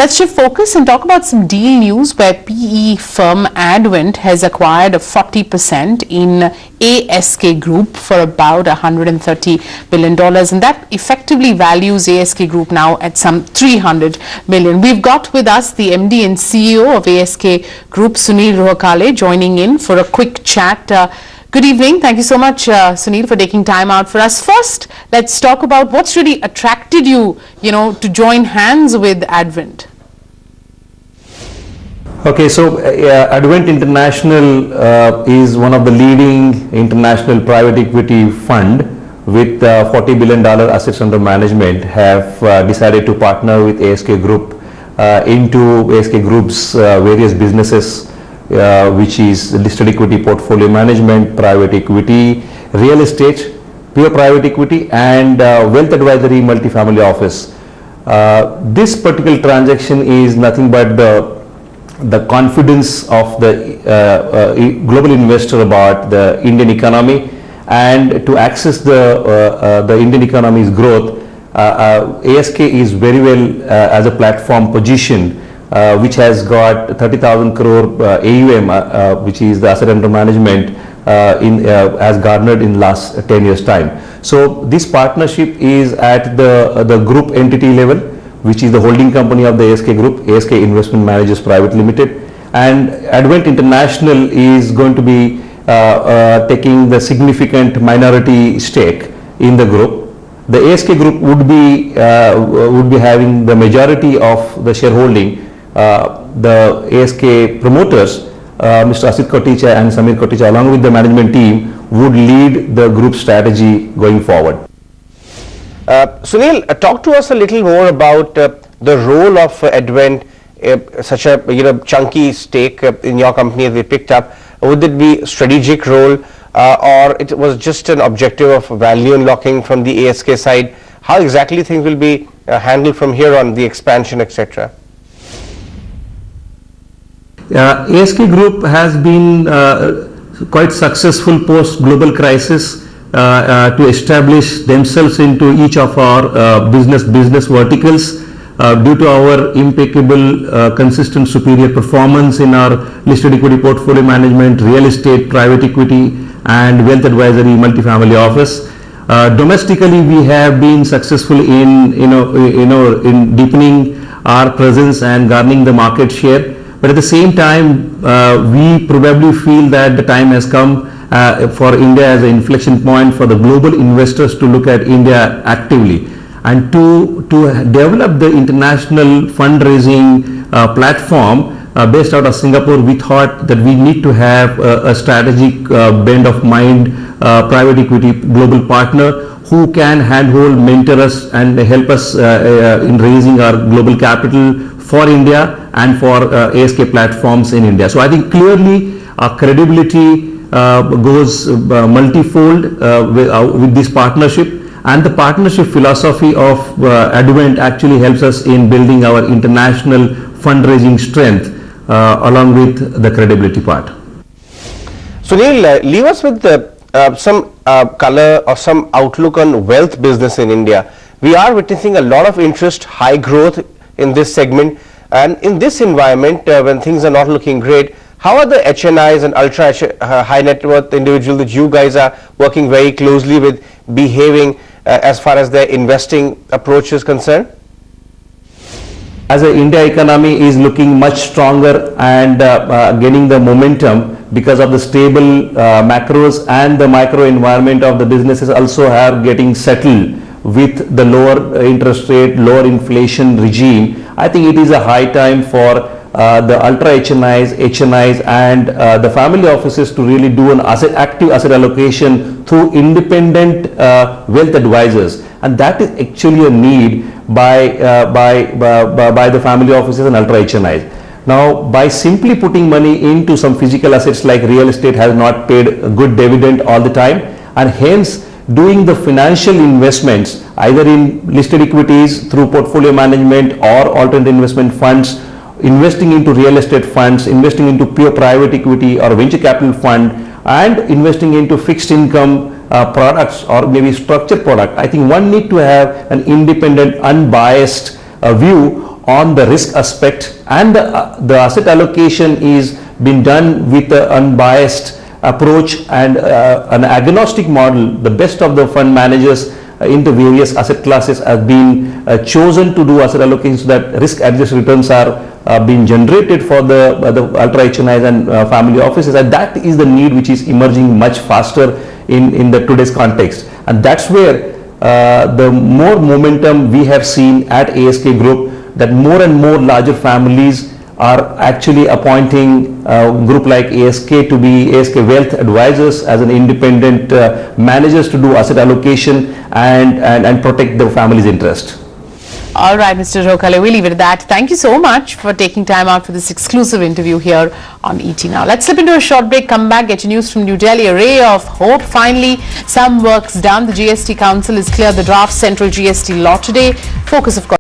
Let's shift focus and talk about some deal news where PE firm Advent has acquired a 40% in ASK Group for about $130 billion, and that effectively values ASK Group now at some $300 million. We've got with us the MD and CEO of ASK Group, Sunil Rohokale, joining in for a quick chat. Good evening. Thank you so much, Sunil, for taking time out for us. First, let's talk about what's really attracted you, to join hands with Advent. Okay, so Advent International is one of the leading international private equity fund with $40 billion assets under management, have decided to partner with ASK Group into ASK Group's various businesses, which is listed equity portfolio management, private equity, real estate, pure private equity, and wealth advisory multifamily office. This particular transaction is nothing but the confidence of the global investor about the Indian economy, and to access the Indian economy's growth. ASK is very well as a platform position, which has got 30,000 crore AUM, which is the asset under management has garnered in last 10 years time. So this partnership is at the group entity level, which is the holding company of the ASK Group, ASK Investment Managers Private Limited, and Advent International is going to be taking the significant minority stake in the group. The ASK Group would be having the majority of the shareholding. The ASK promoters, Mr. Asit Koticha and Samir Koticha, along with the management team, would lead the group strategy going forward. Sunil, talk to us a little more about the role of Advent, such a chunky stake in your company they picked up. Would it be a strategic role, or it was just an objective of value unlocking from the ASK side? How exactly things will be handled from here on, the expansion, etc.? ASK Group has been quite successful post global crisis to establish themselves into each of our business verticals due to our impeccable, consistent, superior performance in our listed equity portfolio management, real estate, private equity, and wealth advisory multifamily office. Domestically, we have been successful in in deepening our presence and garnering the market share. But at the same time, we probably feel that the time has come for India as an inflection point for the global investors to look at India actively, and to develop the international fundraising platform based out of Singapore. We thought that we need to have a strategic bend of mind, private equity global partner who can handhold, mentor us, and help us in raising our global capital for India and for ASK platforms in India. So I think clearly our credibility goes multifold with this partnership, and the partnership philosophy of Advent actually helps us in building our international fundraising strength along with the credibility part. Sunil, leave us with some color or some outlook on wealth business in India. We are witnessing a lot of interest, high growth in this segment, and in this environment when things are not looking great, how are the HNIs and ultra high net worth individuals that you guys are working very closely with behaving as far as their investing approach is concerned? As the India economy is looking much stronger and gaining the momentum because of the stable macros, and the micro environment of the businesses also are getting settled with the lower interest rate, lower inflation regime, I think it is a high time for the ultra HNIs and the family offices to really do an active asset allocation through independent wealth advisors, and that is actually a need by the family offices and ultra HNIs. Now, by simply putting money into some physical assets like real estate has not paid a good dividend all the time, and hence doing the financial investments either in listed equities through portfolio management or alternate investment funds, investing into real estate funds, investing into pure private equity or venture capital fund, and investing into fixed income products or maybe structured product. I think one need to have an independent, unbiased view on the risk aspect, and the asset allocation is being done with an unbiased approach and an agnostic model. The best of the fund managers into various asset classes have been chosen to do asset allocation so that risk adjusted returns are being generated for the ultra HNIs and family offices, and that is the need which is emerging much faster in the today's context. And that's where the more momentum we have seen at ASK Group, that more and more larger families are actually appointing a group like ASK to be ASK Wealth Advisors as an independent managers to do asset allocation and protect the family's interest. All right, Mr. Rohokale, we'll leave it at that. Thank you so much for taking time out for this exclusive interview here on ET Now. Let's slip into a short break, come back, get your news from New Delhi. A ray of hope. Finally, some work's done. The GST Council has cleared the draft central GST law today. Focus, of course.